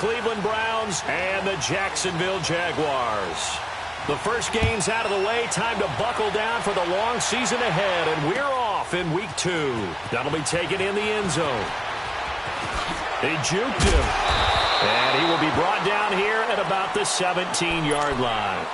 Cleveland Browns and the Jacksonville Jaguars. The first game's out of the way. Time to buckle down for the long season ahead, and we're off in week 2. That'll be taken in the end zone. He juked him, and he will be brought down here at about the 17-yard line.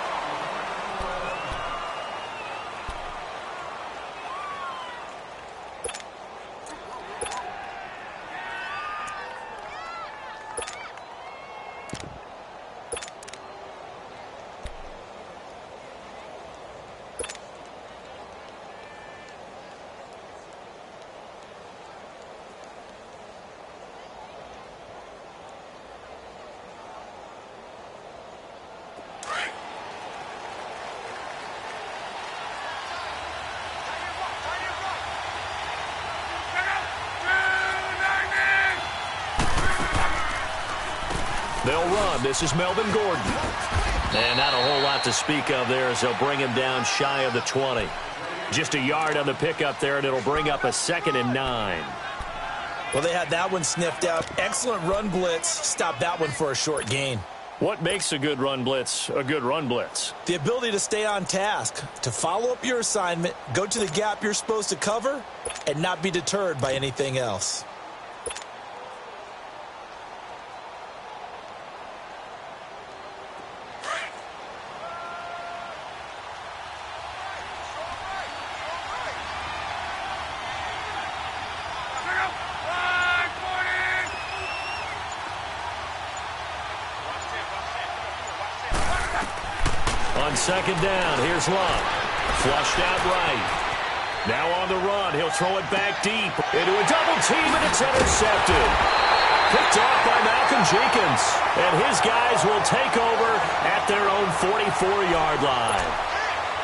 They'll run. This is Melvin Gordon. And not a whole lot to speak of there as they'll bring him down shy of the 20. Just a yard on the pickup there, and it'll bring up a 2nd and 9. Well, they had that one sniffed out. Excellent run blitz. Stop that one for a short gain. What makes a good run blitz a good run blitz? The ability to stay on task, to follow up your assignment, go to the gap you're supposed to cover, and not be deterred by anything else. On 2nd down, here's Love. Flushed out right. Now on the run, he'll throw it back deep into a double team, and it's intercepted. Picked off by Malcolm Jenkins. And his guys will take over at their own 44-yard line.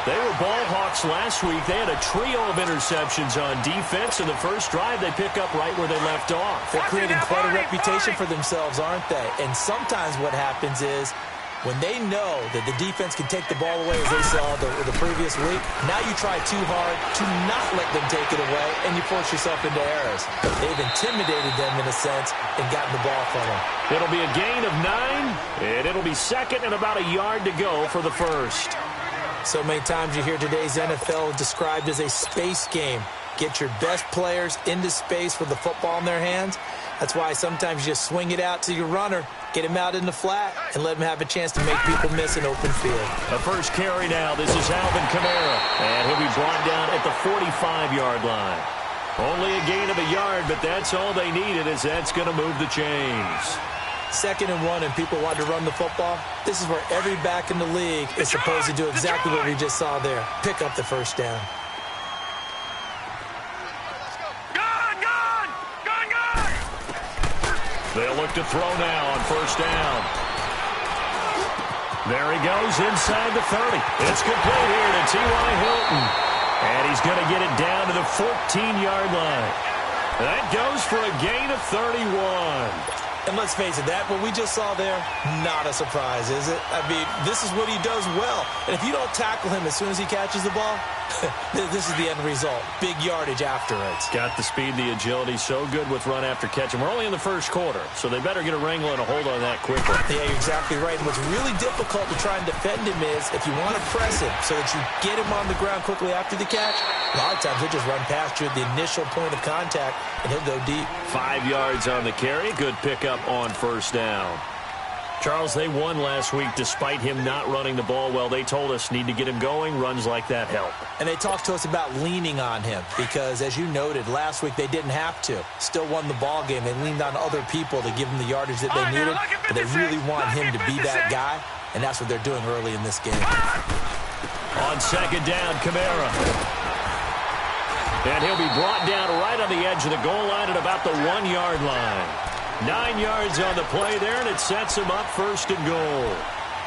They were ball hawks last week. They had a trio of interceptions on defense. In the first drive, they pick up right where they left off. They're creating quite a reputation for themselves, aren't they? And sometimes what happens is, when they know that the defense can take the ball away, as they saw the previous week, now you try too hard to not let them take it away, and you force yourself into errors. They've intimidated them in a sense and gotten the ball from them. It'll be a gain of 9, and it'll be 2nd and about a yard to go for the first. So many times you hear today's NFL described as a space game. Get your best players into space with the football in their hands. That's why sometimes you just swing it out to your runner, get him out in the flat, and let him have a chance to make people miss an open field. The first carry now. This is Alvin Kamara, and he'll be brought down at the 45-yard line. Only a gain of a yard, but that's all they needed, as that's going to move the chains. 2nd and 1, and people want to run the football. This is where every back in the league is supposed to do exactly what we just saw there. Pick up the first down. They'll look to throw now on 1st down. There he goes inside the 30. It's complete here to T.Y. Hilton. And he's going to get it down to the 14-yard line. That goes for a gain of 31. And let's face it, that what we just saw there, not a surprise, is it? I mean, this is what he does well. And if you don't tackle him as soon as he catches the ball, this is the end result. Big yardage afterwards. Got the speed, the agility, so good with run after catch. And we're only in the first quarter, so they better get a wrangle and a hold on that quickly. Yeah, you're exactly right. And what's really difficult to try and defend him is if you want to press him so that you get him on the ground quickly after the catch, a lot of times he'll just run past you at the initial point of contact, and he'll go deep. 5 yards on the carry. Good pickup on 1st down. Charles, they won last week despite him not running the ball well. They told us need to get him going. Runs like that help. And they talked to us about leaning on him because, as you noted, last week they didn't have to. Still won the ball game. They leaned on other people to give him the yardage that they needed. But they really want him to be that guy, and that's what they're doing early in this game. On 2nd down, Kamara. And he'll be brought down right on the edge of the goal line at about the 1-yard line. 9 yards on the play there, and it sets him up 1st and goal.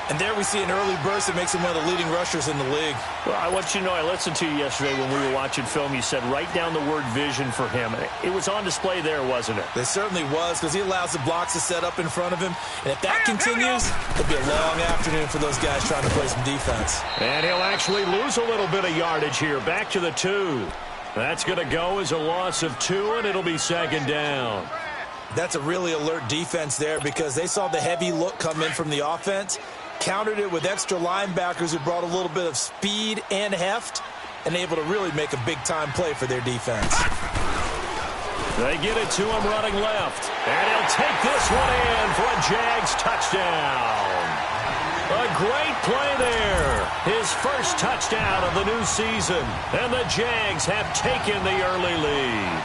And there we see an early burst that makes him one of the leading rushers in the league. Well, I want you to know, I listened to you yesterday when we were watching film. You said write down the word vision for him. It was on display there, wasn't it? It certainly was, because he allows the blocks to set up in front of him. And if that continues, it'll be a long afternoon for those guys trying to play some defense. And he'll actually lose a little bit of yardage here. Back to the 2. That's going to go as a loss of 2, and it'll be 2nd down. That's a really alert defense there because they saw the heavy look come in from the offense, countered it with extra linebackers who brought a little bit of speed and heft, and able to really make a big-time play for their defense. They get it to him running left, and he'll take this one in for a Jags touchdown. A great play there. His first touchdown of the new season, and the Jags have taken the early lead.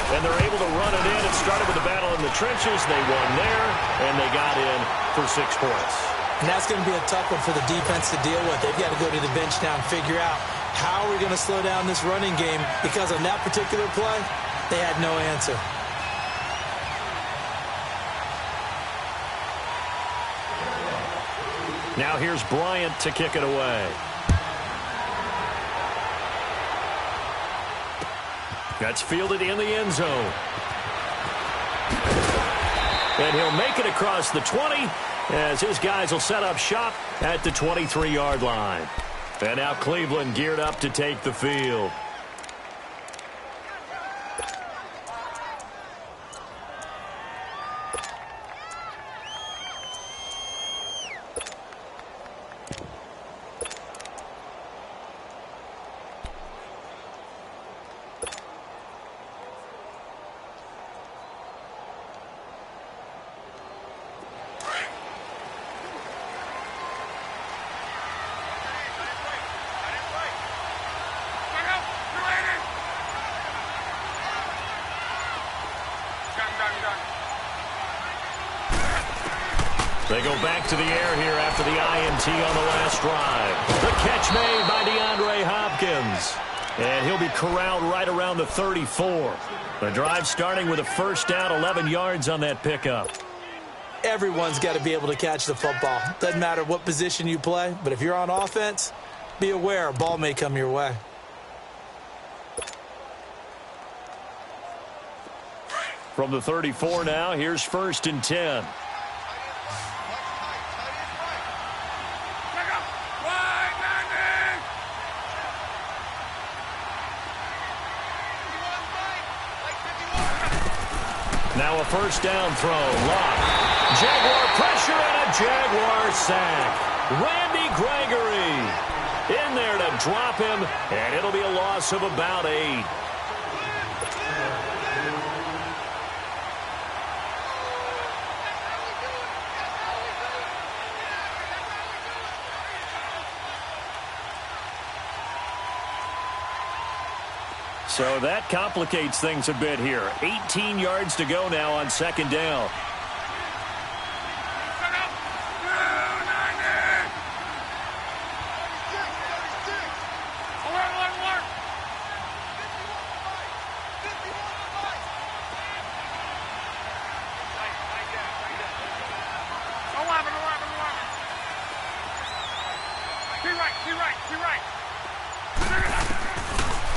And they're able to run it in. It started with a battle in the trenches. They won there, and they got in for 6 points. And that's going to be a tough one for the defense to deal with. They've got to go to the bench now and figure out how are we going to slow down this running game, because on that particular play, they had no answer. Now here's Bryant to kick it away. That's fielded in the end zone. And he'll make it across the 20 as his guys will set up shop at the 23-yard line. And now Cleveland geared up to take the field. They go back to the air here after the INT on the last drive. The catch made by DeAndre Hopkins. And he'll be corralled right around the 34. The drive starting with a first down, 11 yards on that pickup. Everyone's got to be able to catch the football. Doesn't matter what position you play, but if you're on offense, be aware a ball may come your way. From the 34 now, here's 1st and 10. Now a first down throw. Lock. Jaguar pressure and a Jaguar sack. Randy Gregory in there to drop him, and it'll be a loss of about 8. So that complicates things a bit here. 18 yards to go now on 2nd down.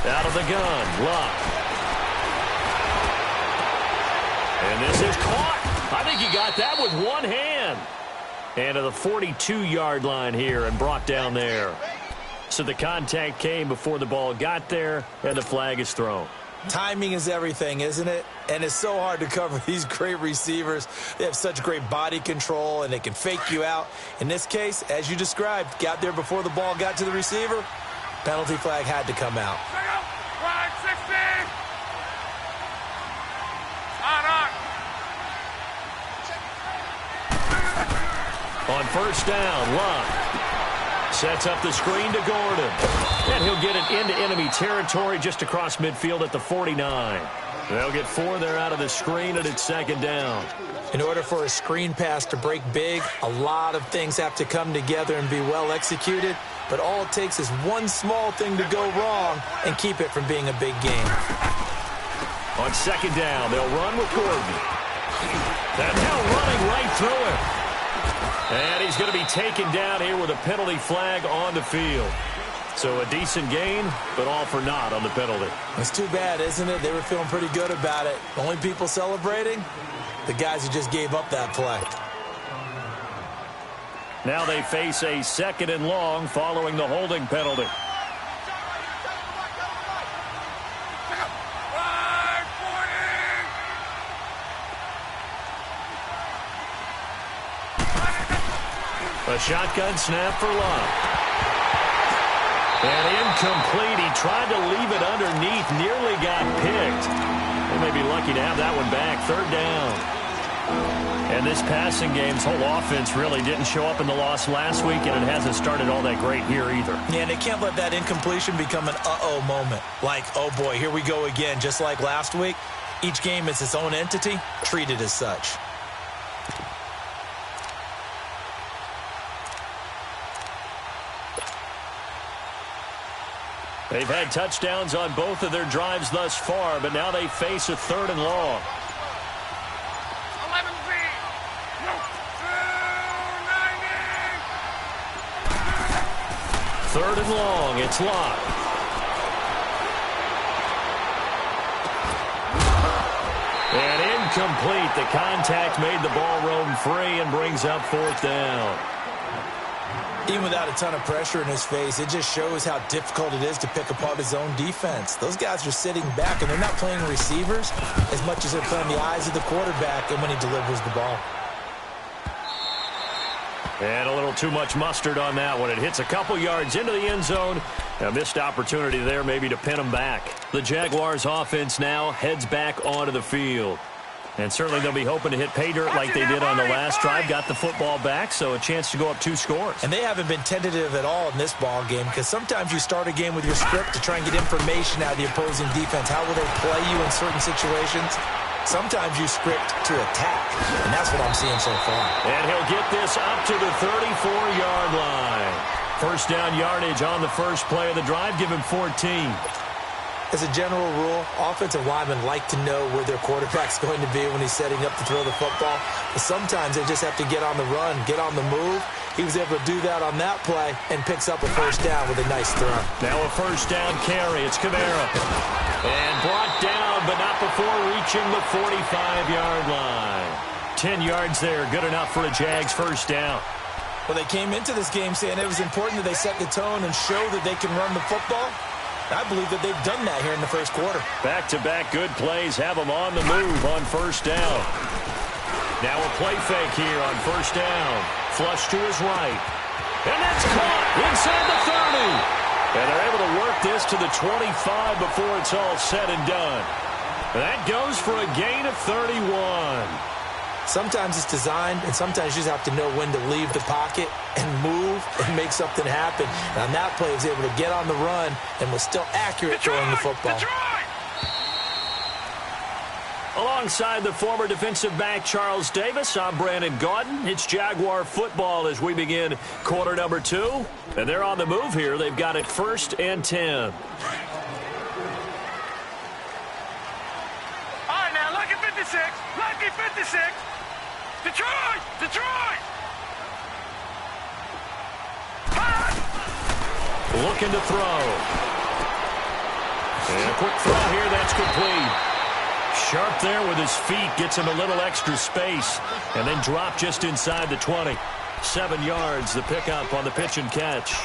Out of the gun, Luck. And this is caught. I think he got that with one hand. And to the 42-yard line here and brought down there. So the contact came before the ball got there, and the flag is thrown. Timing is everything, isn't it? And it's so hard to cover these great receivers. They have such great body control, and they can fake you out. In this case, as you described, got there before the ball got to the receiver. Penalty flag had to come out. On first down, Luck sets up the screen to Gordon. And he'll get it into enemy territory just across midfield at the 49. They'll get 4 there out of the screen, and it's 2nd down. In order for a screen pass to break big, a lot of things have to come together and be well executed. But all it takes is one small thing to go wrong and keep it from being a big game. On 2nd down, they'll run with Gordon. And now running right through him. And he's going to be taken down here with a penalty flag on the field. So a decent gain, but all for naught on the penalty. It's too bad, isn't it? They were feeling pretty good about it. The only people celebrating, the guys who just gave up that play. Now they face a 2nd and long following the holding penalty. A shotgun snap for Love. And incomplete. He tried to leave it underneath. Nearly got picked. They may be lucky to have that one back. Third down. And this passing game's whole offense really didn't show up in the loss last week, and it hasn't started all that great here either. Yeah, and they can't let that incompletion become an uh-oh moment. Like, oh boy, here we go again. Just like last week, each game is its own entity, treated as such. They've had touchdowns on both of their drives thus far, but now they face a third and long. Third and long, it's locked. And incomplete. The contact made the ball roam free and brings up fourth down. Even without a ton of pressure in his face, it just shows how difficult it is to pick apart his own defense. Those guys are sitting back, and they're not playing receivers as much as they're playing the eyes of the quarterback and when he delivers the ball. And a little too much mustard on that one. It hits a couple yards into the end zone. A missed opportunity there maybe to pin them back. The Jaguars offense now heads back onto the field. And certainly they'll be hoping to hit pay dirt like they did on the last drive. Got the football back, so a chance to go up 2 scores. And they haven't been tentative at all in this ball game, because sometimes you start a game with your script to try and get information out of the opposing defense. How will they play you in certain situations? Sometimes you script to attack, and that's what I'm seeing so far. And he'll get this up to the 34-yard line. First down yardage on the first play of the drive. Give him 14. As a general rule, offensive linemen like to know where their quarterback's going to be when he's setting up to throw the football. But sometimes they just have to get on the run, get on the move. He was able to do that on that play and picks up a first down with a nice throw. Now a first down carry. It's Kamara. And brought down, but not before reaching the 45-yard line. 10 yards there. Good enough for a Jags first down. Well, they came into this game saying it was important that they set the tone and show that they can run the football. I believe that they've done that here in the first quarter. Back-to-back good plays have them on the move on first down. Now a play fake here on first down. Flush to his right. And that's caught inside the 30. And they're able to work this to the 25 before it's all said and done. That goes for a gain of 31. Sometimes it's designed, and sometimes you just have to know when to leave the pocket and move and make something happen. And on that play, he was able to get on the run and was still accurate throwing the football. Alongside the former defensive back Charles Davis, I'm Brandon Gaudin. It's Jaguar football as we begin quarter number 2. And they're on the move here. They've got it 1st and 10. All right, now, lucky 56. Lucky 56. Detroit! Detroit! Looking to throw. And a quick throw here. That's complete. Sharp there with his feet. Gets him a little extra space. And then drop just inside the 20. 7 yards, the pickup on the pitch and catch.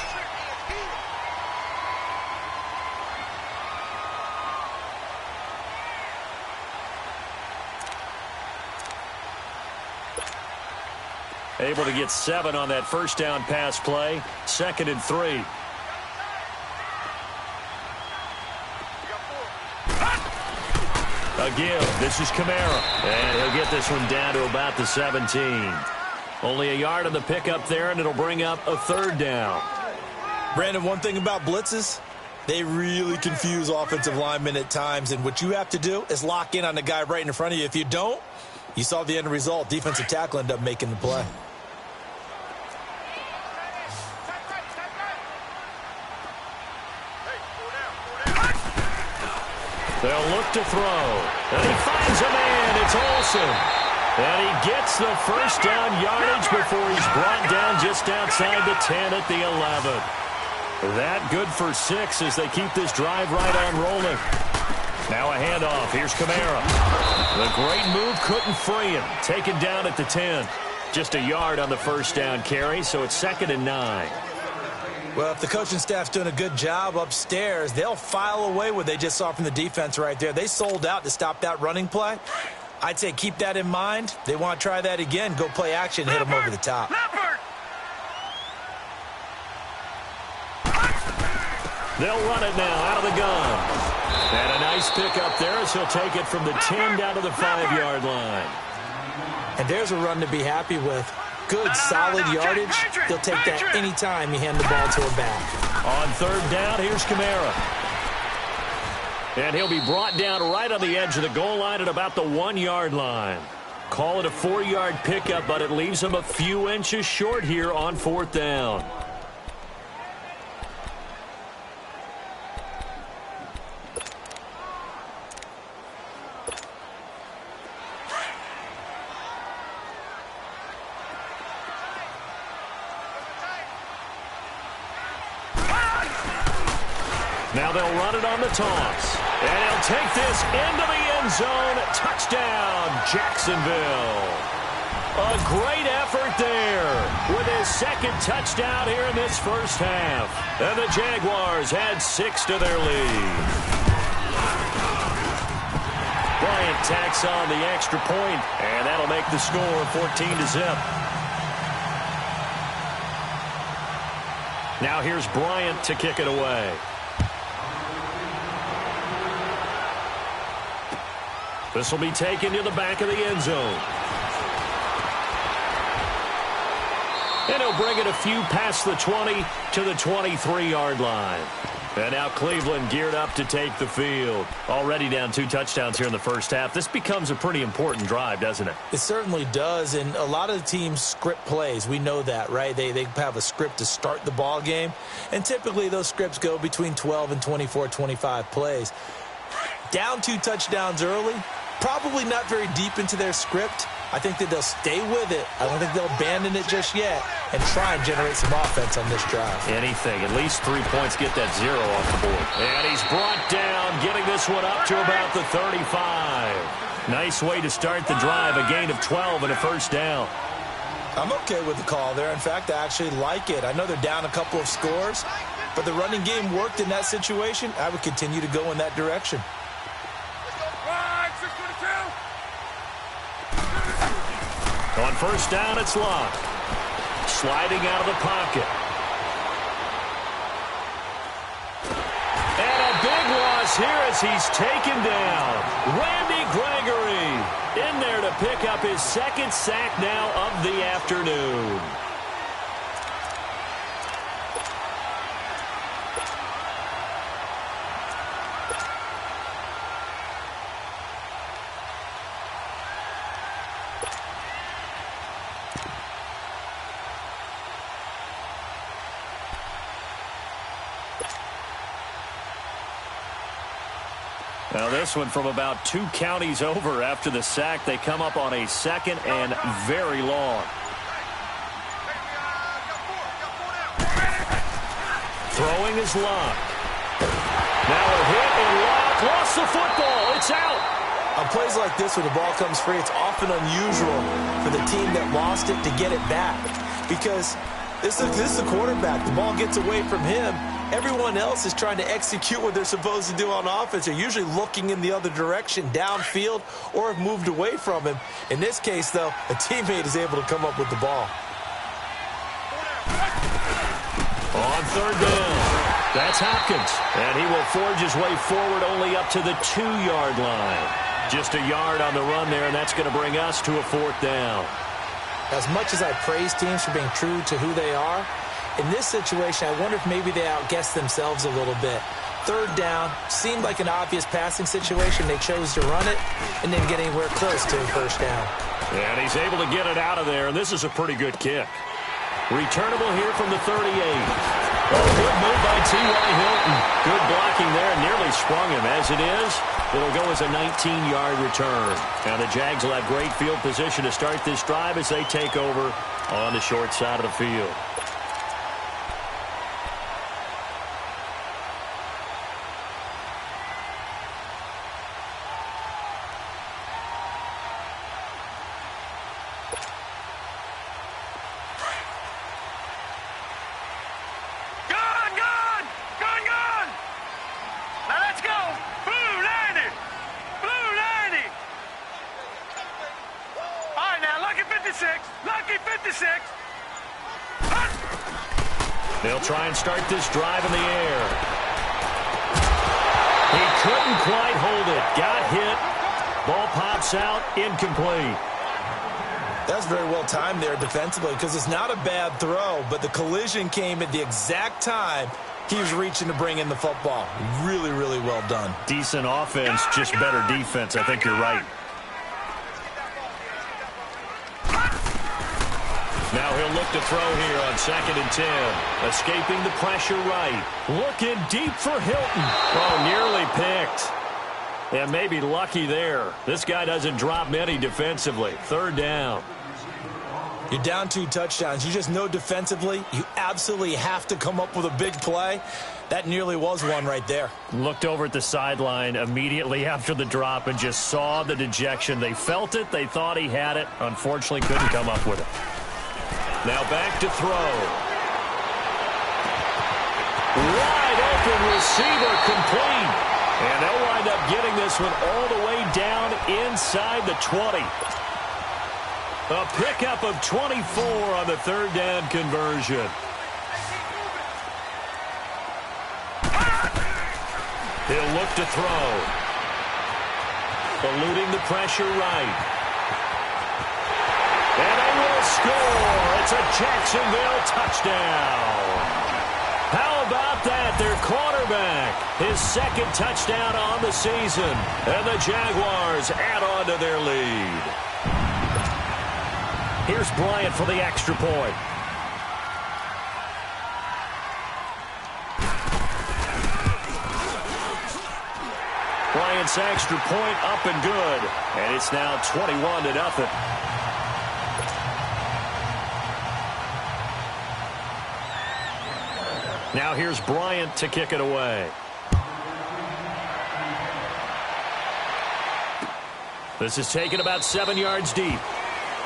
Able to get 7 on that first down pass play. 2nd and 3. A give. This is Kamara. And he'll get this one down to about the 17. Only a yard on the pickup there, and it'll bring up a 3rd down. Brandon, one thing about blitzes, they really confuse offensive linemen at times. And what you have to do is lock in on the guy right in front of you. If you don't, you saw the end result. Defensive tackle ended up making the play. They'll look to throw. And he finds a man. It's Olsen. And he gets the first down yardage before he's brought down just outside the 10 at the 11. That good for 6 as they keep this drive right on rolling. Now a handoff. Here's Kamara. The great move couldn't free him. Taken down at the 10. Just a yard on the first down carry, so it's 2nd and 9. Well, if the coaching staff's doing a good job upstairs, they'll file away what they just saw from the defense right there. They sold out to stop that running play. I'd say keep that in mind. They want to try that again. Go play action and hit them over the top. They'll run it now out of the gun. And a nice pickup there as he'll take it from the 10 down to the 5-yard line. And there's a run to be happy with. Good, solid yardage. He'll take that anytime you hand the ball to him back. On 3rd down, here's Kamara. And he'll be brought down right on the edge of the goal line at about the 1-yard line. Call it a 4-yard pickup, but it leaves him a few inches short here on 4th down. Now they'll run it on the toss. And he'll take this into the end zone. Touchdown, Jacksonville. A great effort there with his 2nd touchdown here in this first half. And the Jaguars add 6 to their lead. Bryant tacks on the extra point, and that'll make the score 14-0. Now here's Bryant to kick it away. This will be taken to the back of the end zone. And he'll bring it a few past the 20 to the 23-yard line. And now Cleveland geared up to take the field. Already down 2 touchdowns here in the first half. This becomes a pretty important drive, doesn't it? It certainly does, and a lot of the teams script plays. We know that, right? They have a script to start the ball game, and typically those scripts go between 12 and 24, 25 plays. Down 2 touchdowns early, probably not very deep into their script. I think that they'll stay with it. I don't think they'll abandon it just yet and try and generate some offense on this drive. Anything. At least 3 points, get that 0 off the board. And he's brought down, getting this one up to about the 35. Nice way to start the drive, a gain of 12 and a first down. I'm okay with the call there. In fact, I actually like it. I know they're down a couple of scores, but the running game worked in that situation. I would continue to go in that direction. On first down, it's Locke. Sliding out of the pocket. And a big loss here as he's taken down. Randy Gregory in there to pick up his 2nd sack now of the afternoon. Now this one from about 2 counties over after the sack. They come up on a 2nd and very long. Throwing is Locke. Now a hit and Locke lost the football. It's out. On plays like this where the ball comes free, it's often unusual for the team that lost it to get it back. Because this is the quarterback. The ball gets away from him. Everyone else is trying to execute what they're supposed to do on offense. They're usually looking in the other direction, downfield, or have moved away from him. In this case, though, a teammate is able to come up with the ball. On 3rd down, that's Hopkins. And he will forge his way forward only up to the 2-yard line. Just a yard on the run there, and that's going to bring us to a 4th down. As much as I praise teams for being true to who they are, in this situation, I wonder if maybe they outguessed themselves a little bit. 3rd down seemed like an obvious passing situation. They chose to run it and didn't get anywhere close to a first down. And he's able to get it out of there, and this is a pretty good kick. Returnable here from the 38. Oh, good move by T.Y. Hilton. Good blocking there, nearly sprung him. As it is, it'll go as a 19-yard return. Now the Jags will have great field position to start this drive as they take over on the short side of the field. They'll try and start this drive in the air. couldn't quite hold it. Got hit. Ball pops out, incomplete. That's very well timed there defensively because it's not a bad throw, but the collision came at the exact time he was reaching to bring in the football. Really, really well done. Decent offense, just better defense. I think you're right. Now he'll look to throw here on 2nd and 10. Escaping the pressure right. Looking deep for Hilton. Oh, nearly picked. And maybe lucky there. This guy doesn't drop many defensively. 3rd down. You're down 2 touchdowns. You just know defensively you absolutely have to come up with a big play. That nearly was one right there. Looked over at the sideline immediately after the drop and just saw the dejection. They felt it. They thought he had it. Unfortunately, couldn't come up with it. Now back to throw. Wide open receiver complete. And they'll wind up getting this one all the way down inside the 20. A pickup of 24 on the 3rd down conversion. He'll look to throw. Eluding the pressure right. And they will score. It's a Jacksonville touchdown. How about that? Their quarterback, his 2nd touchdown on the season. And the Jaguars add on to their lead. Here's Bryant for the extra point. Bryant's extra point up and good. And it's now 21-0. Now here's Bryant to kick it away. This is taken about 7 yards deep.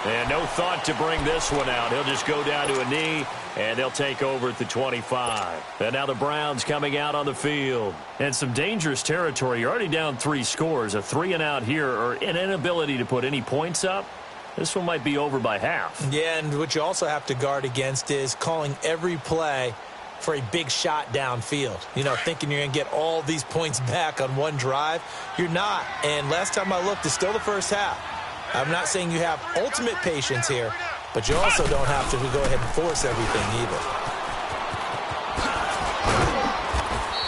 And no thought to bring this one out. He'll just go down to a knee, and they'll take over at the 25. And now the Browns coming out on the field. And some dangerous territory. You're already down 3 scores. A 3-and-out here, or an inability to put any points up. This one might be over by half. Yeah, and what you also have to guard against is calling every play for a big shot downfield. You know, thinking you're going to get all these points back on one drive. You're not. And last time I looked, it's still the first half. I'm not saying you have ultimate patience here, but you also don't have to go ahead and force everything either.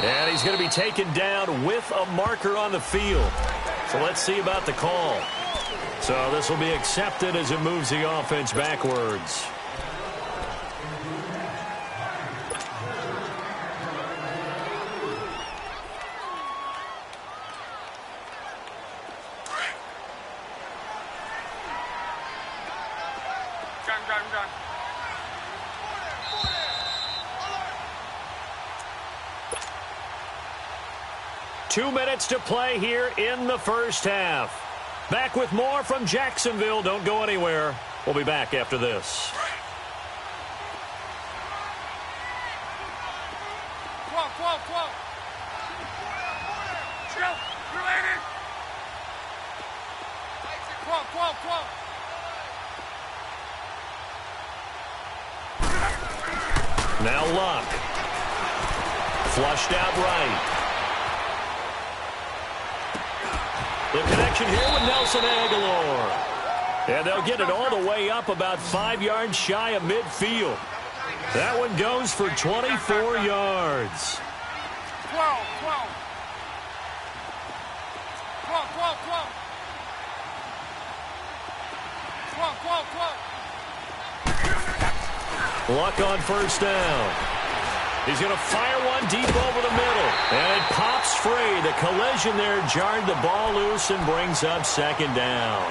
And he's going to be taken down with a marker on the field. So let's see about the call. So this will be accepted as it moves the offense backwards. Gun. 2 minutes to play here in the first half. Back with more from Jacksonville. Don't go anywhere. We'll be back after this. Whoa. Chill. Related. Whoa. Now Luck. Flushed out right. The connection here with Nelson Aguilar. And they'll get it all the way up about 5 yards shy of midfield. That one goes for 24 yards. 12. Luck on first down. He's going to fire one deep over the middle. And it pops free. The collision there jarred the ball loose and brings up second down.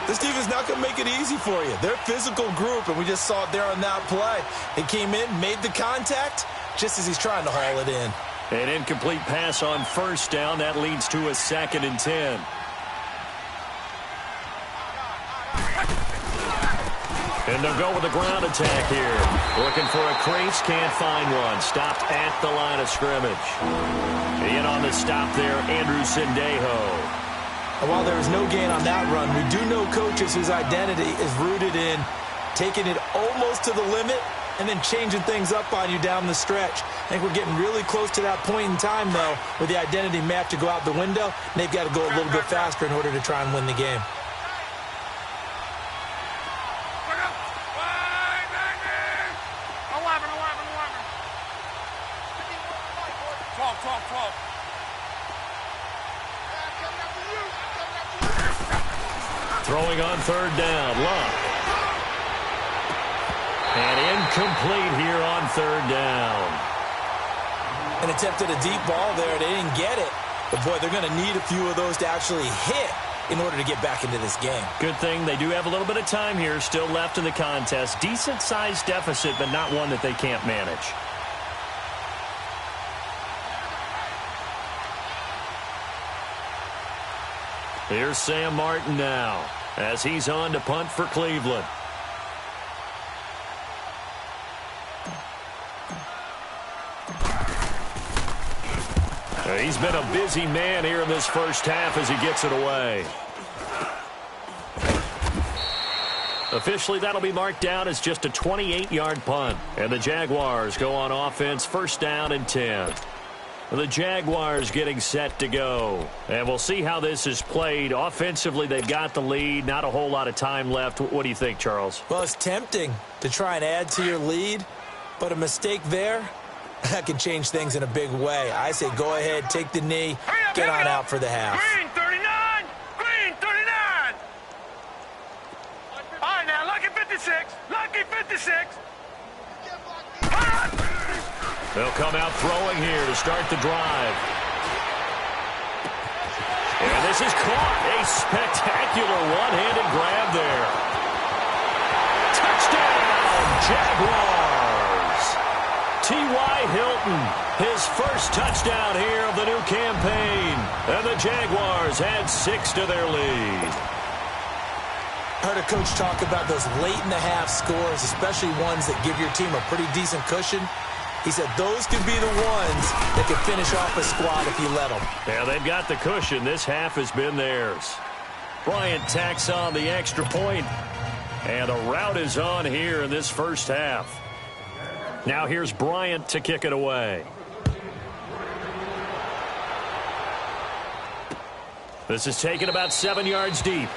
This defense not going to make it easy for you. They're a physical group, and we just saw it there on that play. He came in, made the contact, just as he's trying to haul it in. An incomplete pass on first down. That leads to a 2nd and 10. And they'll go with a ground attack here. Looking for a crease, can't find one. Stopped at the line of scrimmage. In on the stop there, Andrew Sendejo. And while there is no gain on that run, we do know coaches whose identity is rooted in taking it almost to the limit and then changing things up on you down the stretch. I think we're getting really close to that point in time, though, where the identity map to go out the window, and they've got to go a little bit faster in order to try and win the game. Throwing on third down, Love. And incomplete here on third down. An attempt at a deep ball there. They didn't get it. But, boy, they're going to need a few of those to actually hit in order to get back into this game. Good thing they do have a little bit of time here still left in the contest. Decent-sized deficit, but not one that they can't manage. Here's Sam Martin now as he's on to punt for Cleveland. He's been a busy man here in this first half as he gets it away. Officially, that'll be marked down as just a 28-yard punt. And the Jaguars go on offense, first down and 10. The Jaguars getting set to go. And we'll see how this is played. Offensively, they've got the lead. Not a whole lot of time left. What do you think, Charles? Well, it's tempting to try and add to your lead, but a mistake there, that can change things in a big way. I say go ahead, take the knee, get on out for the half. Green 39! Green 39! All right, now, lucky 56. Lucky 56. They'll come out throwing here to start the drive. And this is caught. A spectacular one-handed grab there. Touchdown, Jaguars. T.Y. Hilton, his first touchdown here of the new campaign. And the Jaguars add 6 to their lead. Heard a coach talk about those late-in-the-half scores, especially ones that give your team a pretty decent cushion. He said those could be the ones that could finish off a squad if you let them. Yeah, they've got the cushion. This half has been theirs. Bryant tacks on the extra point. And a rout is on here in this first half. Now here's Bryant to kick it away. This is taken about 7 yards deep.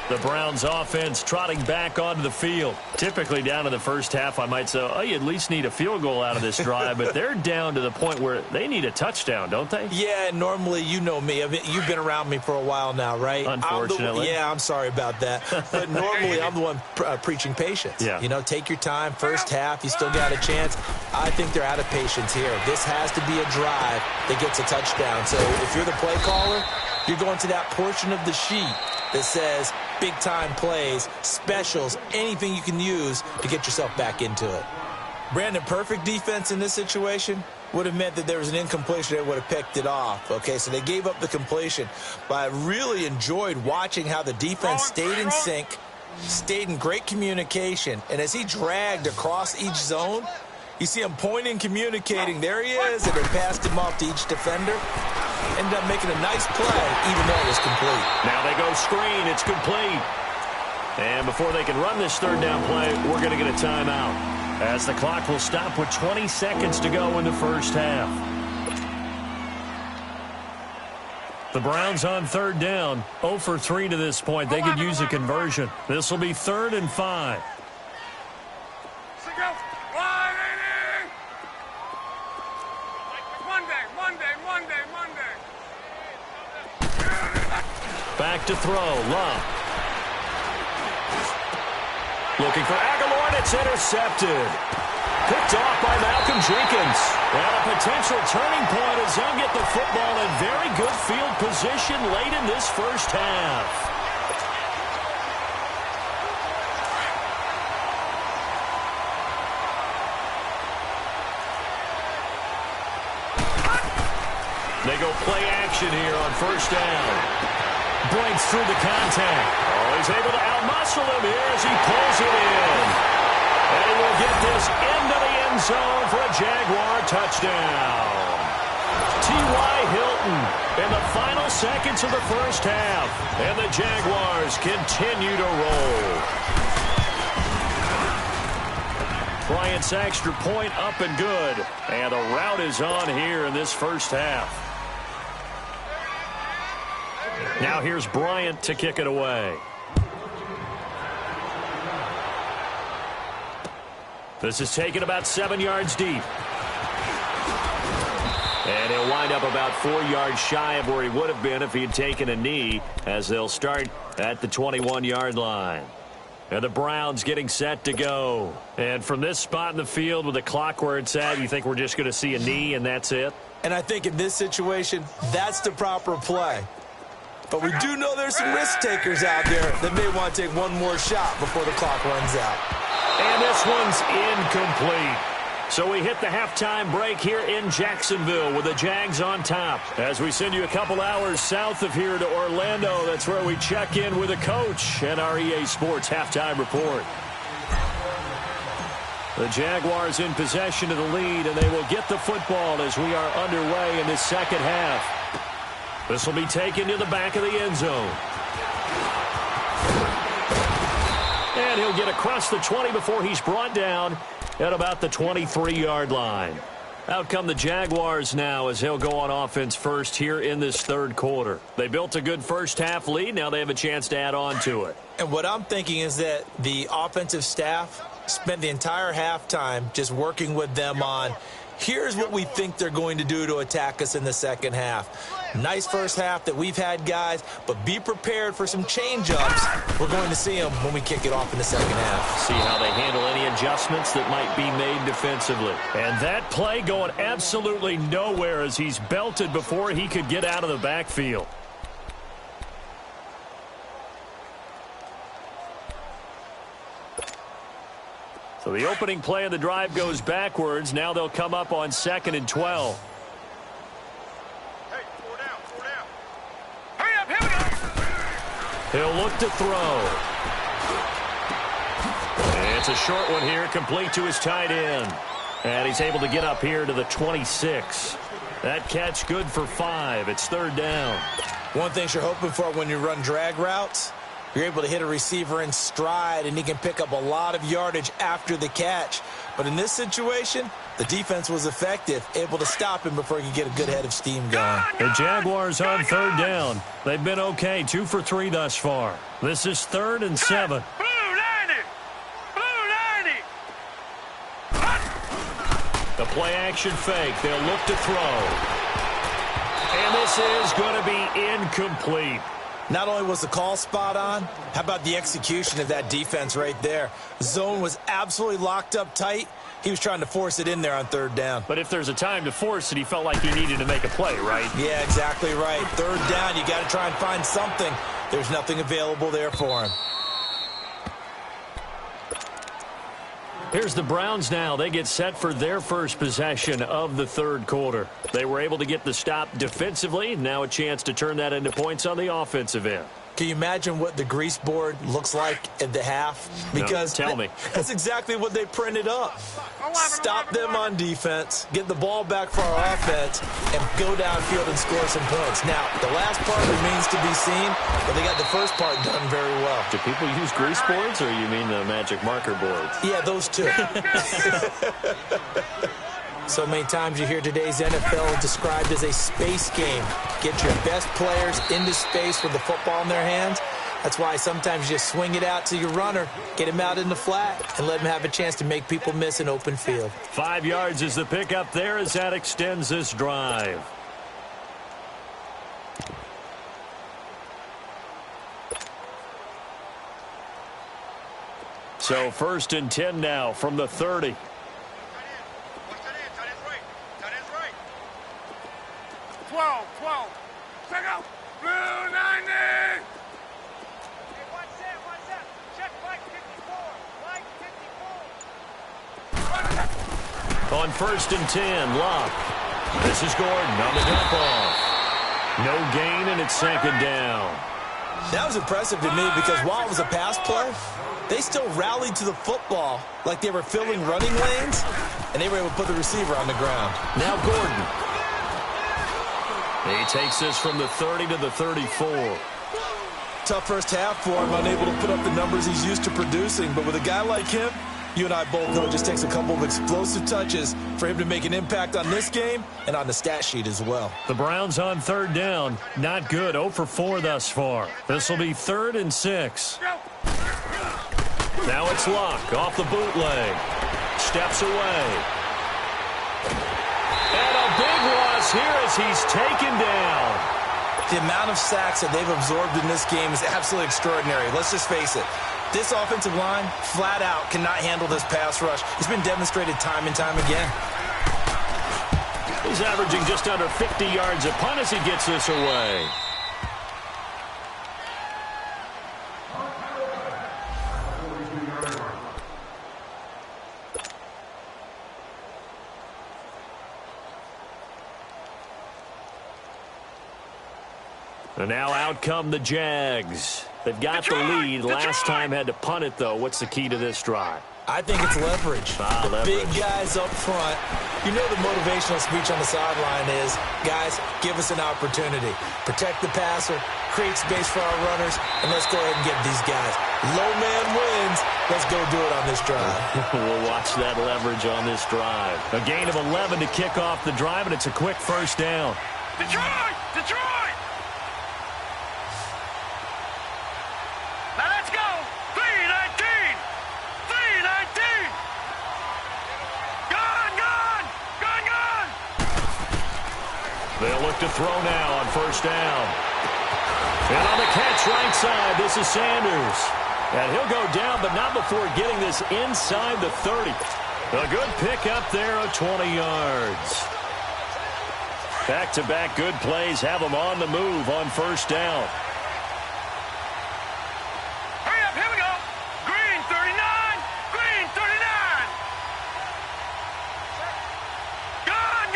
The Browns offense trotting back onto the field. Typically down in the first half, I might say, oh, you at least need a field goal out of this drive, but they're down to the point where they need a touchdown, don't they? Yeah, normally, you know me. You've been around me for a while now, right? Unfortunately. I'm sorry about that. But normally, I'm the one preaching patience. Yeah. You know, take your time. First half, you still got a chance. I think they're out of patience here. This has to be a drive that gets a touchdown. So if you're the play caller, you're going to that portion of the sheet that says big-time plays, specials, anything you can use to get yourself back into it. Brandon, perfect defense in this situation would have meant that there was an incompletion that would have picked it off. Okay, so they gave up the completion. But I really enjoyed watching how the defense stayed in sync, stayed in great communication, and as he dragged across each zone, you see him pointing, communicating. There he is, and they passed him off to each defender. Ended up making a nice play, even though it was complete. Now they go screen. It's complete. And before they can run this third down play, we're going to get a timeout, as the clock will stop with 20 seconds to go in the first half. The Browns on third down, 0 for 3 to this point. They could use a conversion. This will be 3rd and 5. Back to throw, Love. Looking for Aguilar, and it's intercepted. Picked off by Malcolm Jenkins. And a potential turning point as they'll get the football in very good field position late in this first half. They go play action here on first down. Breaks through the contact. Oh, he's able to outmuscle him here as he pulls it in. And he will get this into the end zone for a Jaguar touchdown. T.Y. Hilton in the final seconds of the first half. And the Jaguars continue to roll. Giants extra point up and good. And the rout is on here in this first half. Now here's Bryant to kick it away. This is taken about 7 yards deep. And he'll wind up about 4 yards shy of where he would have been if he had taken a knee, as they'll start at the 21-yard line. And the Browns getting set to go. And from this spot in the field with the clock where it's at, you think we're just going to see a knee and that's it? And I think in this situation, that's the proper play. But we do know there's some risk takers out there that may want to take one more shot before the clock runs out. And this one's incomplete. So we hit the halftime break here in Jacksonville with the Jags on top. As we send you a couple hours south of here to Orlando, that's where we check in with the coach and our EA Sports halftime report. The Jaguars in possession of the lead, and they will get the football as we are underway in this second half. This will be taken to the back of the end zone. And he'll get across the 20 before he's brought down at about the 23-yard line. Out come the Jaguars now as he'll go on offense first here in this third quarter. They built a good first half lead. Now they have a chance to add on to it. And what I'm thinking is that the offensive staff spent the entire halftime just working with them on, here's what we think they're going to do to attack us in the second half. Nice first half that we've had, guys, but be prepared for some change-ups. We're going to see them when we kick it off in the second half. See how they handle any adjustments that might be made defensively. And that play going absolutely nowhere as he's belted before he could get out of the backfield. So the opening play of the drive goes backwards. Now they'll come up on 2nd and 12. Hey, 4 down, 4 down. Hurry up, here we go. He'll look to throw. And it's a short one here, complete to his tight end. And he's able to get up here to the 26. That catch good for 5. It's 3rd down. One thing you're hoping for when you run drag routes, you're able to hit a receiver in stride, and he can pick up a lot of yardage after the catch. But in this situation, the defense was effective, able to stop him before he could get a good head of steam going. The Jaguars on 3rd down. They've been okay, 2 for 3 thus far. This is 3rd and 7. Blue 90. Blue 90. The play action fake. They'll look to throw. And this is going to be incomplete. Not only was the call spot on, how about the execution of that defense right there? Zone was absolutely locked up tight. He was trying to force it in there on 3rd down. But if there's a time to force it, he felt like he needed to make a play, right? Yeah, exactly right. 3rd down, you got to try and find something. There's nothing available there for him. Here's the Browns now. They get set for their first possession of the third quarter. They were able to get the stop defensively. Now a chance to turn that into points on the offensive end. Can you imagine what the grease board looks like at the half? Because no, tell me. That's exactly what they printed up. Stop them on defense, get the ball back for our offense, and go downfield and score some points. Now, the last part remains to be seen, but they got the first part done very well. Do people use grease boards, or you mean the magic marker boards? Yeah, those two. So many times you hear today's NFL described as a space game. Get your best players into space with the football in their hands. That's why sometimes you just swing it out to your runner, get him out in the flat, and let him have a chance to make people miss an open field. 5 yards is the pickup there as that extends this drive. So 1st and 10 now from the 30. On 1st and 10, Locke. This is Gordon on the dump off. No gain, and it's 2nd down. That was impressive to me because while it was a pass play, they still rallied to the football like they were filling running lanes, and they were able to put the receiver on the ground. Now Gordon. He takes this from the 30 to the 34. Tough first half for him, unable to put up the numbers he's used to producing. But with a guy like him, You and I both know it just takes a couple of explosive touches for him to make an impact on this game and on the stat sheet as well. The Browns on third down. Not good. 0 for 4 thus far. This will be 3rd and 6. Now it's Luck off the bootleg. Steps away. And a big loss here as he's taken down. The amount of sacks that they've absorbed in this game is absolutely extraordinary. Let's just face it. This offensive line, flat out, cannot handle this pass rush. It's been demonstrated time and time again. He's averaging just under 50 yards a punt as he gets this away. And now out come the Jags. They've got the lead. Last time had to punt it, though. What's the key to this drive? I think it's leverage. Leverage. Big guys up front. You know the motivational speech on the sideline is, guys, give us an opportunity. Protect the passer, create space for our runners, and let's go ahead and get these guys. Low man wins. Let's go do it on this drive. We'll watch that leverage on this drive. A gain of 11 to kick off the drive, and it's a quick first down. Detroit! Detroit! Now let's go! 3-19! 3-19! Gone! They'll look to throw now on first down. And on the catch right side, this is Sanders. And he'll go down, but not before getting this inside the 30. A good pick up there of 20 yards. Back-to-back good plays have them on the move on first down. Hurry up, here we go! Green 39! Green 39! Gone!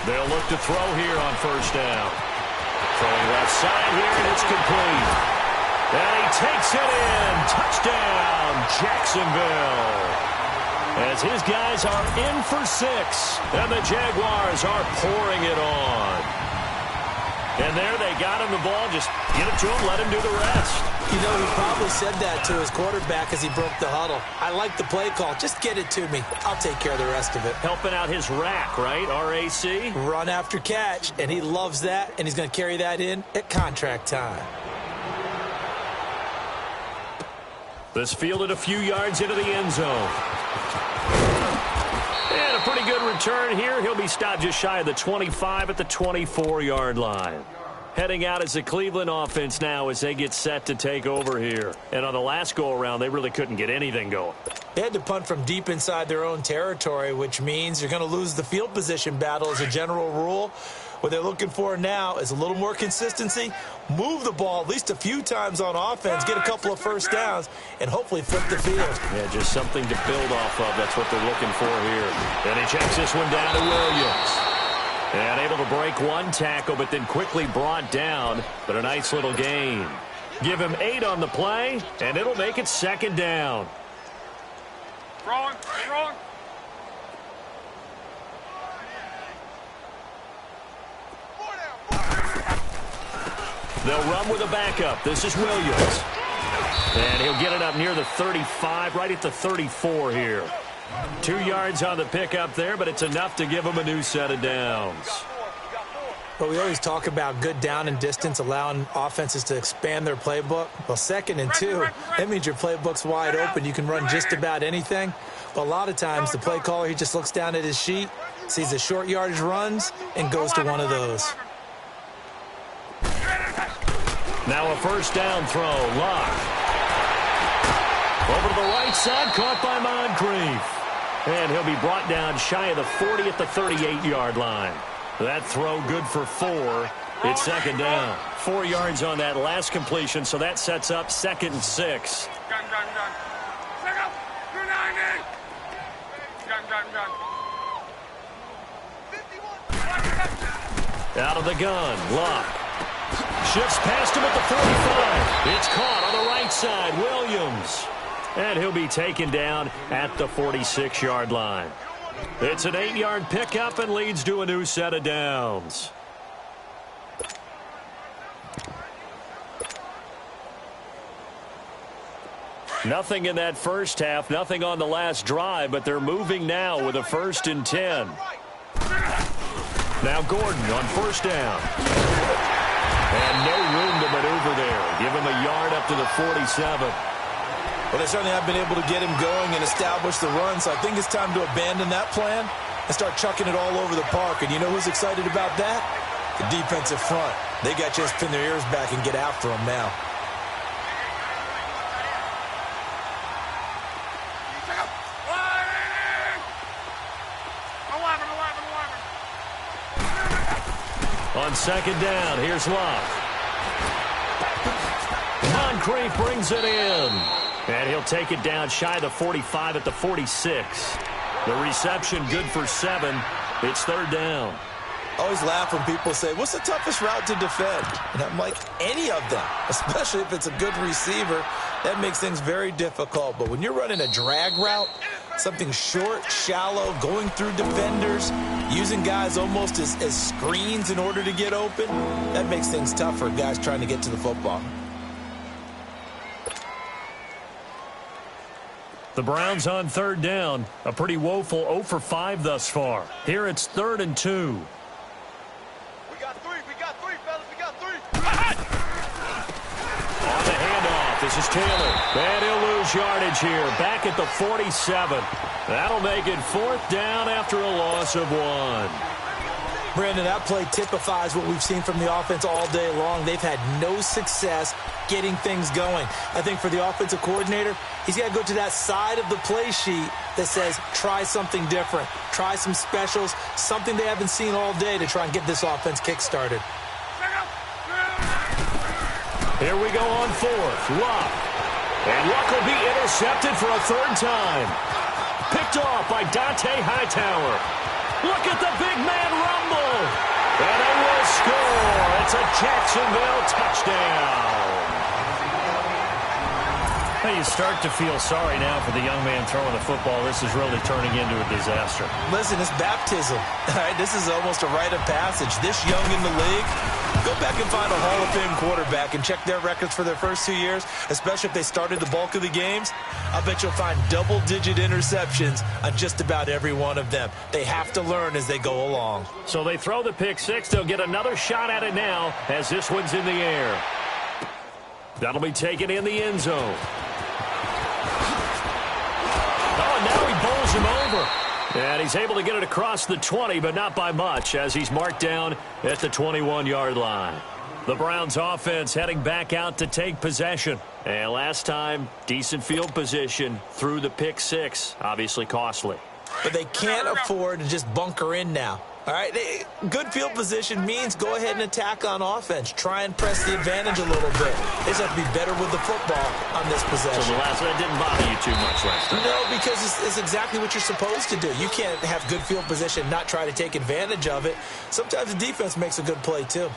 They'll look to throw here on first down. Throwing left side here, and it's complete. And he takes it in. Touchdown, Jacksonville. As his guys are in for 6, and the Jaguars are pouring it on. And there they got him the ball. Just get it to him, let him do the rest. You know, he probably said that to his quarterback as he broke the huddle. I like the play call. Just get it to me. I'll take care of the rest of it. Helping out his rack, right? RAC? Run after catch, and he loves that, and he's going to carry that in at contract time. This fielded a few yards into the end zone. And a pretty good return here. He'll be stopped just shy of the 25 at the 24-yard line. Heading out as the Cleveland offense now as they get set to take over here. And on the last go-around, they really couldn't get anything going. They had to punt from deep inside their own territory, which means you're going to lose the field position battle as a general rule. What they're looking for now is a little more consistency, move the ball at least a few times on offense, get a couple of first downs, and hopefully flip the field. Yeah, just something to build off of. That's what they're looking for here. And he checks this one down to Williams. And able to break one tackle, but then quickly brought down. But a nice little gain. Give him 8 on the play, and it'll make it second down. Wrong. They'll run with a backup. This is Williams. And he'll get it up near the 35, right at the 34 here. 2 yards on the pickup there, but it's enough to give him a new set of downs. But we always talk about good down and distance, allowing offenses to expand their playbook. Well, 2nd and 2, that means your playbook's wide open. You can run just about anything. But a lot of times, the play caller, he just looks down at his sheet, sees the short yardage runs, and goes to one of those. Now a first down throw. Luck. Over to the right side, caught by Moncrief. And he'll be brought down shy of the 40 at the 38-yard line. That throw good for 4. It's second down. 4 yards on that last completion, so that sets up 2nd and 6. Gun. Pick up. 290. Gun. Out of the gun, Luck. Shifts past him at the 45. It's caught on the right side, Williams. And he'll be taken down at the 46-yard line. It's an 8-yard pickup and leads to a new set of downs. Nothing in that first half, nothing on the last drive, but they're moving now with a 1st and 10. Now Gordon on 1st down. And no room to maneuver there. Give him a yard up to the 47. Well, they certainly have been able to get him going and establish the run, so I think it's time to abandon that plan and start chucking it all over the park. And you know who's excited about that? The defensive front. They got to just pin their ears back and get after him now. On 2nd down, here's Love. Moncrief brings it in. And he'll take it down shy of the 45 at the 46. The reception good for 7. It's 3rd down. I always laugh when people say, what's the toughest route to defend? And I'm like, any of them, especially if it's a good receiver. That makes things very difficult. But when you're running a drag route, something short, shallow, going through defenders, using guys almost as screens in order to get open, that makes things tough for guys trying to get to the football. The Browns on 3rd down. A pretty woeful 0 for 5 thus far. Here it's 3rd and 2. We got 3, fellas, we got 3. On the handoff, this is Taylor. And he'll lose yardage here. Back at the 47. That'll make it 4th down after a loss of 1. Brandon, that play typifies what we've seen from the offense all day long. They've had no success getting things going. I think for the offensive coordinator, he's got to go to that side of the play sheet that says, try something different. Try some specials, something they haven't seen all day to try and get this offense kick-started. Here we go on 4th. Luck. And Luck will be intercepted for a 3rd time. Picked off by Dante Hightower. Look at the big man rumble. And they will score. It's a Jacksonville touchdown. Hey, you start to feel sorry now for the young man throwing the football. This is really turning into a disaster. Listen, it's baptism. All right, this is almost a rite of passage. This young in the league, go back and find a Hall of Fame quarterback and check their records for their first 2 years, especially if they started the bulk of the games. I bet you'll find double-digit interceptions on just about every one of them. They have to learn as they go along. So they throw the pick 6. They'll get another shot at it now as this one's in the air. That'll be taken in the end zone. Oh, and now he bowls him over. And he's able to get it across the 20, but not by much, as he's marked down at the 21-yard line. The Browns offense heading back out to take possession. And last time, decent field position through the pick 6. Obviously costly. But they can't afford to just bunker in now. All right, good field position means go ahead and attack on offense. Try and press the advantage a little bit. They just have to be better with the football on this possession. So the last one didn't bother you too much last time? No, because it's exactly what you're supposed to do. You can't have good field position and not try to take advantage of it. Sometimes the defense makes a good play, too.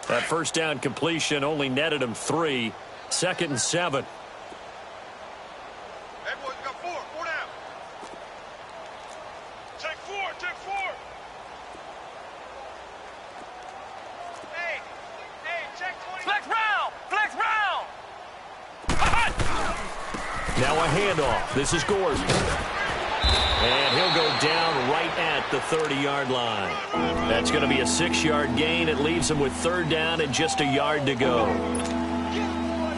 That first down completion only netted him 3. 2nd and 7. Hey, boys, we got 4. 4 down. Take 4. Hey, check 20. Flex round. Now a handoff. This is Gordon. And he'll go down right at the 30-yard line. That's going to be a 6-yard gain. It leaves him with 3rd down and just a yard to go.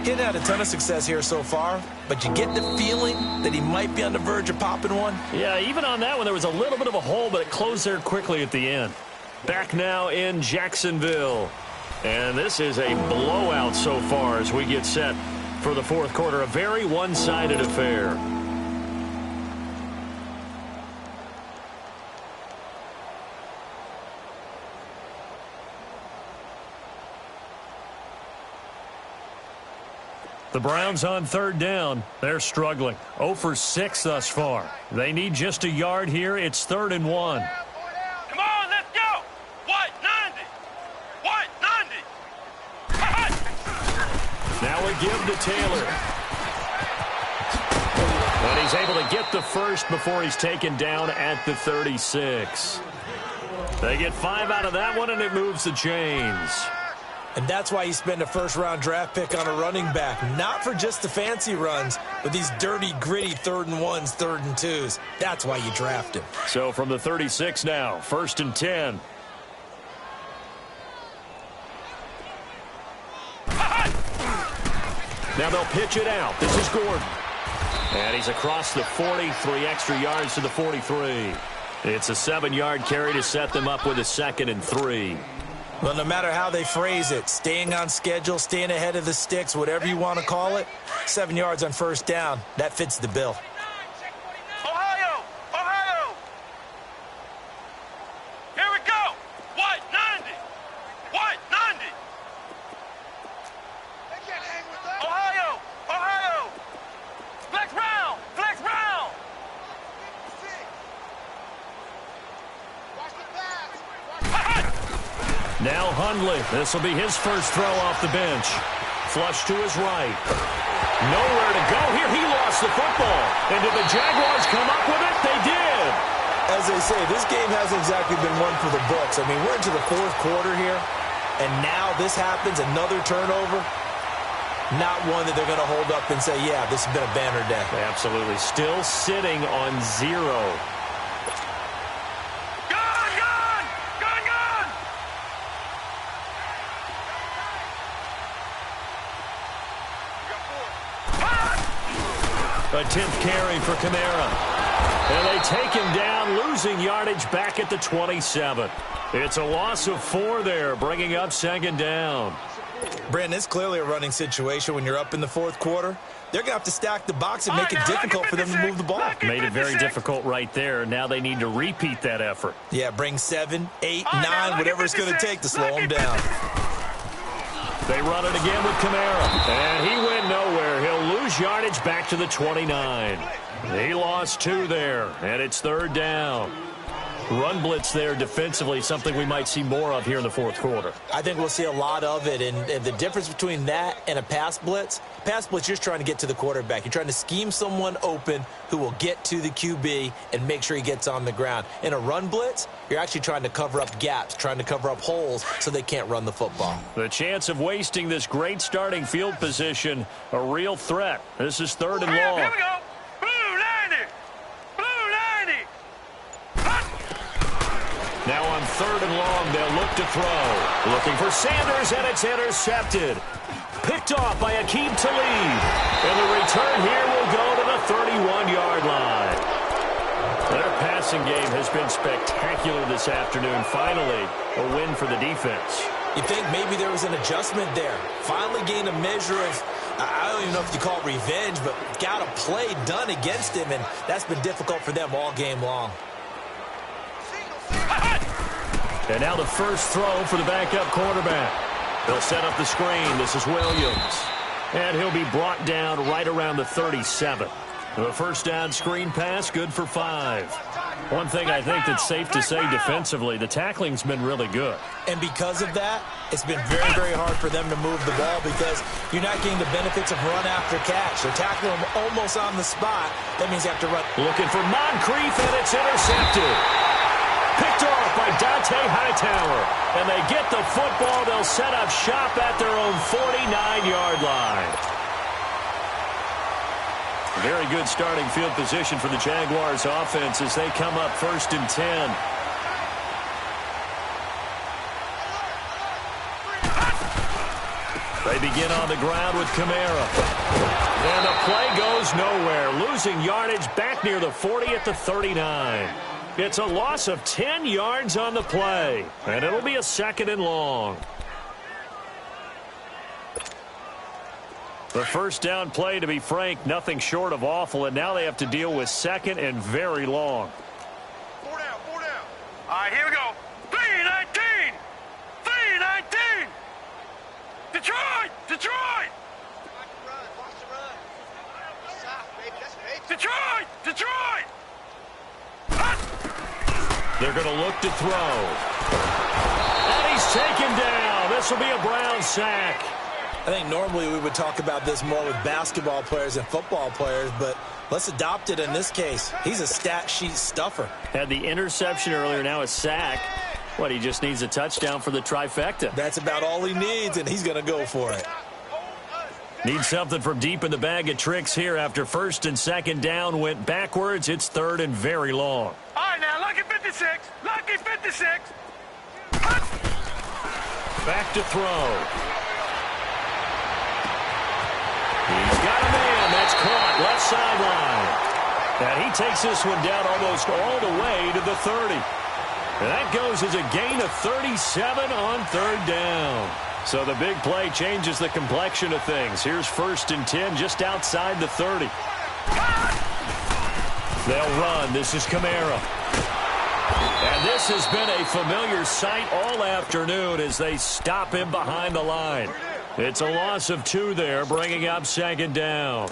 He's had a ton of success here so far, but you get the feeling that he might be on the verge of popping one. Yeah, even on that one, there was a little bit of a hole, but it closed there quickly at the end. Back now in Jacksonville. And this is a blowout so far as we get set for the 4th quarter. A very one-sided affair. The Browns on 3rd down. They're struggling. 0 for 6 thus far. They need just a yard here. It's 3rd and 1. Come on, let's go. What? 90. What? 90. Now we give to Taylor. And he's able to get the first before he's taken down at the 36. They get 5 out of that one, and it moves the chains. And that's why you spend a first-round draft pick on a running back. Not for just the fancy runs, but these dirty, gritty 3rd and 1s, 3rd and 2s. That's why you draft him. So from the 36 now, 1st and 10. Now they'll pitch it out. This is Gordon. And he's across the 40, 3 extra yards to the 43. It's a 7-yard carry to set them up with a 2nd and 3. Well, no matter how they phrase it, staying on schedule, staying ahead of the sticks, whatever you want to call it, 7 yards on 1st down, that fits the bill. Ohio! Ohio! Here we go! White 90! White 90! They can't hang with that. Ohio! Ohio! Flex round! Flex round! Watch the pass! Now Hundley. This will be his first throw off the bench. Flush to his right. Nowhere to go here. He lost the football. And did the Jaguars come up with it? They did. As they say, this game hasn't exactly been one for the books. I mean, we're into the 4th quarter here, and now this happens, another turnover. Not one that they're going to hold up and say, yeah, this has been a banner day. Absolutely. Still sitting on 0. A 10th carry for Kamara. And they take him down, losing yardage back at the 27. It's a loss of 4 there, bringing up 2nd down. Brandon, it's clearly a running situation when you're up in the 4th quarter. They're going to have to stack the box and make it difficult for them to move the ball. Made it very difficult right there. Now they need to repeat that effort. Yeah, bring 7, 8, 9, whatever it's going to take to slow them down. They run it again with Kamara. And he went nowhere. He'll lose yardage back to the 29. He lost 2 there, and it's 3rd down. Run blitz there defensively, something we might see more of here in the 4th quarter. I think we'll see a lot of it, and the difference between that and a pass blitz, you're just trying to get to the quarterback. You're trying to scheme someone open who will get to the QB and make sure he gets on the ground. In a run blitz, you're actually trying to cover up gaps, trying to cover up holes so they can't run the football. The chance of wasting this great starting field position, a real threat. This is 3rd and long. Here we go. Blue 90. Blue 90. Now on 3rd and long, they'll look to throw. Looking for Sanders, and it's intercepted. Picked off by Akeem Talib. And the return here will go to the 31-yard line. Their passing game has been spectacular this afternoon. Finally, a win for the defense. You think maybe there was an adjustment there. Finally gained a measure of, I don't even know if you call it revenge, but got a play done against him, and that's been difficult for them all game long. And now the first throw for the backup quarterback. They'll set up the screen. This is Williams. And he'll be brought down right around the 37. The first down screen pass, good for 5. One thing I think that's safe to say defensively, the tackling's been really good. And because of that, it's been very, very hard for them to move the ball because you're not getting the benefits of run after catch. They're tackling them almost on the spot. That means you have to run. Looking for Moncrief, and it's intercepted. Picked off by Dante Hightower. And they get the football. They'll set up shop at their own 49-yard line. Very good starting field position for the Jaguars offense as they come up 1st and 10. They begin on the ground with Kamara. And the play goes nowhere. Losing yardage back near the 40 at the 39. It's a loss of 10 yards on the play. And it'll be a 2nd and long. The first down play, to be frank, nothing short of awful. And now they have to deal with 2nd and very long. 4 down, 4 down. All right, here we go. 3-19. 3-19. Detroit! Detroit! Watch the run. Stop, baby. That's big. Detroit! Detroit! They're going to look to throw. And he's taken down. This will be a Brown sack. I think normally we would talk about this more with basketball players and football players, but let's adopt it in this case. He's a stat sheet stuffer. Had the interception earlier, now a sack. What, he just needs a touchdown for the trifecta. That's about all he needs, and he's going to go for it. Needs something from deep in the bag of tricks here after first and second down went backwards. It's third and very long. All right, now, lucky 56. Lucky 56. Back to throw. He's got a man. That's caught left sideline. And he takes this one down almost all the way to the 30. And that goes as a gain of 37 on third down. So the big play changes the complexion of things. Here's first and 10 just outside the 30. They'll run. This is Kamara. And this has been a familiar sight all afternoon as they stop him behind the line. It's a loss of 2 there, bringing up second down.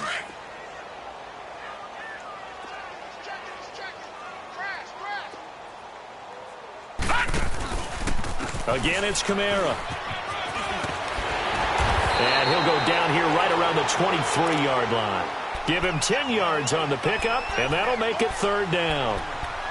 Again, it's Kamara. And he'll go down here right around the 23-yard line. Give him 10 yards on the pickup, and that'll make it third down.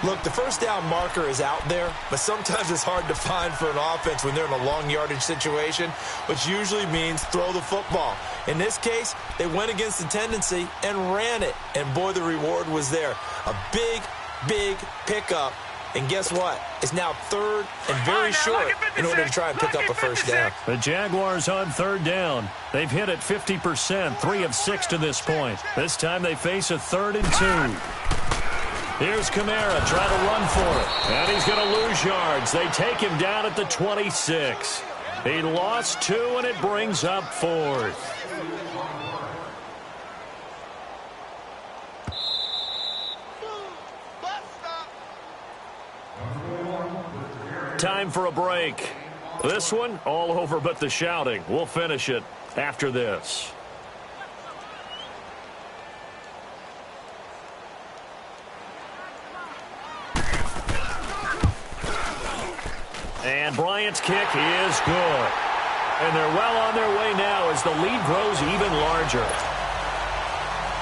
Look, the first down marker is out there, but sometimes it's hard to find for an offense when they're in a long yardage situation, which usually means throw the football. In this case, they went against the tendency and ran it, and boy, the reward was there. A big, big pickup, and guess what? It's now third and very short in order to try and pick up a first down. The Jaguars on third down. They've hit it 50%, 3 of 6 to this point. This time they face a 3rd and 2. Here's Kamara trying to run for it. And he's going to lose yards. They take him down at the 26. He lost 2, and it brings up 4th. Time for a break. This one, all over but the shouting. We'll finish it after this. And Bryant's kick is good. And they're well on their way now as the lead grows even larger.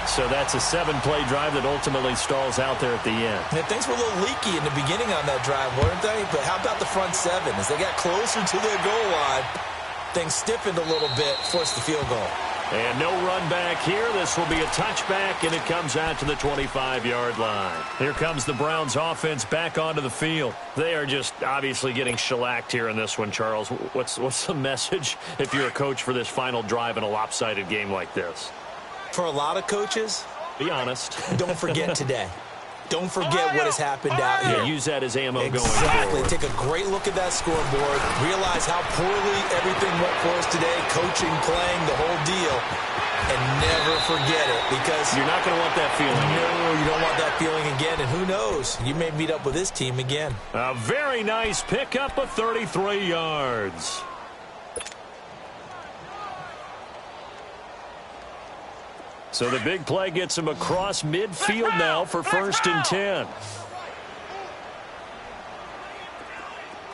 So that's a 7-play drive that ultimately stalls out there at the end. And things were a little leaky in the beginning on that drive, weren't they? But how about the front 7? As they got closer to their goal line, things stiffened a little bit, forced the field goal. And no run back here. This will be a touchback, and it comes out to the 25-yard line. Here comes the Browns offense back onto the field. They are just obviously getting shellacked here in this one, Charles. What's the message if you're a coach for this final drive in a lopsided game like this? For a lot of coaches, be honest. Don't forget today. Don't forget what has happened out here. Use that as ammo going Exactly. forward. Take a great look at that scoreboard. Realize how poorly everything went for us today. Coaching, playing, the whole deal. And never forget it, because you're not going to want that feeling. No, you don't want that feeling again. And who knows? You may meet up with this team again. A very nice pickup of 33 yards. So the big play gets him across midfield now for first and 10.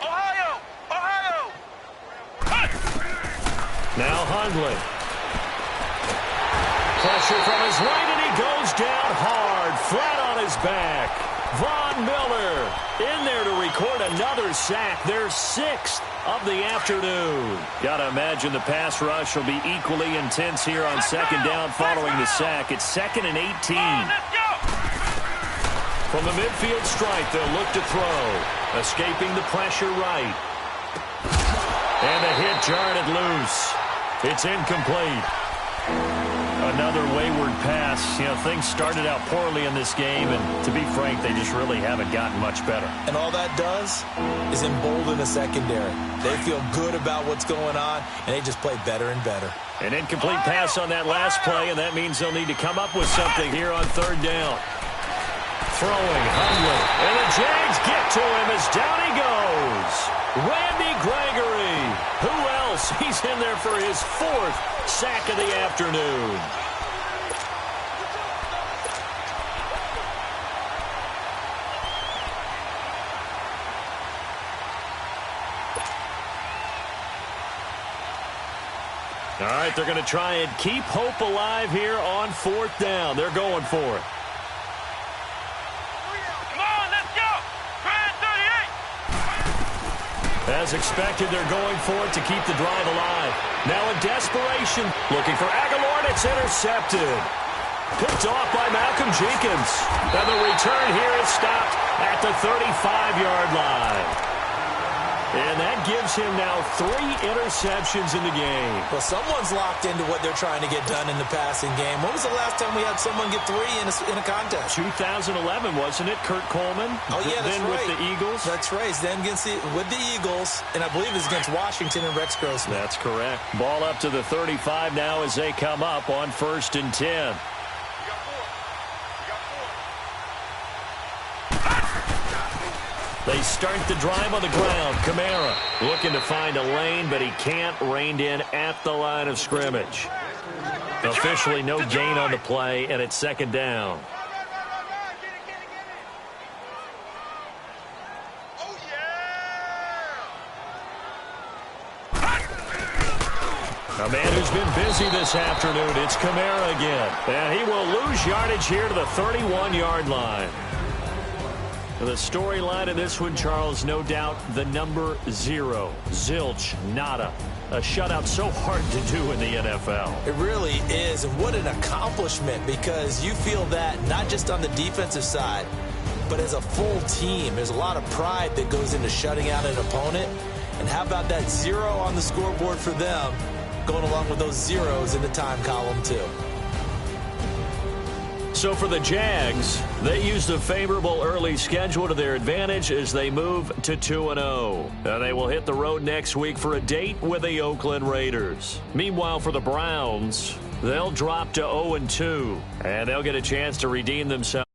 Ohio! Ohio! Now Hundley. Pressure from his right, and he goes down hard, flat on his back. Von Miller in there to record another sack, their 6th of the afternoon. Got to imagine the pass rush will be equally intense here on second down following the sack. It's 2nd and 18. From the midfield stripe, they'll look to throw. Escaping the pressure right. And the hit jarred it loose. It's incomplete. Another wayward pass. You know, things started out poorly in this game, and to be frank, they just really haven't gotten much better. And all that does is embolden the secondary. They feel good about what's going on, and they just play better and better. An incomplete pass on that last play, and that means they'll need to come up with something here on third down. Throwing, Hundley, and the Jags get to him as down he goes. Randy Gregory. Who else? He's in there for his 4th sack of the afternoon. All right, they're going to try and keep hope alive here on 4th down. They're going for it. Come on, let's go. Try it, 38. As expected, they're going for it to keep the drive alive. Now in desperation, looking for Aguilar, and it's intercepted. Picked off by Malcolm Jenkins. And the return here is stopped at the 35-yard line. And that gives him now 3 interceptions in the game. Well, someone's locked into what they're trying to get done in the passing game. When was the last time we had someone get 3 in a contest? 2011, wasn't it, Kurt Coleman? Oh, yeah, that's then right. with the Eagles. That's right. Then with the Eagles, and I believe it's against Washington and Rex Grossman. That's correct. Ball up to the 35 now as they come up on 1st and 10. They start the drive on the ground. Kamara looking to find a lane, but he can't. Reined in at the line of scrimmage. Officially no gain on the play, and it's 2nd down. A man who's been busy this afternoon. It's Kamara again. And he will lose yardage here to the 31-yard line. The storyline of this one, Charles, no doubt the number 0. Zilch, nada. A shutout so hard to do in the NFL. It really is, and what an accomplishment, because you feel that not just on the defensive side, but as a full team. There's a lot of pride that goes into shutting out an opponent. And how about that 0 on the scoreboard for them, going along with those zeros in the time column, too. So for the Jags, they used a favorable early schedule to their advantage as they move to 2-0. And they will hit the road next week for a date with the Oakland Raiders. Meanwhile, for the Browns, they'll drop to 0-2, and they'll get a chance to redeem themselves.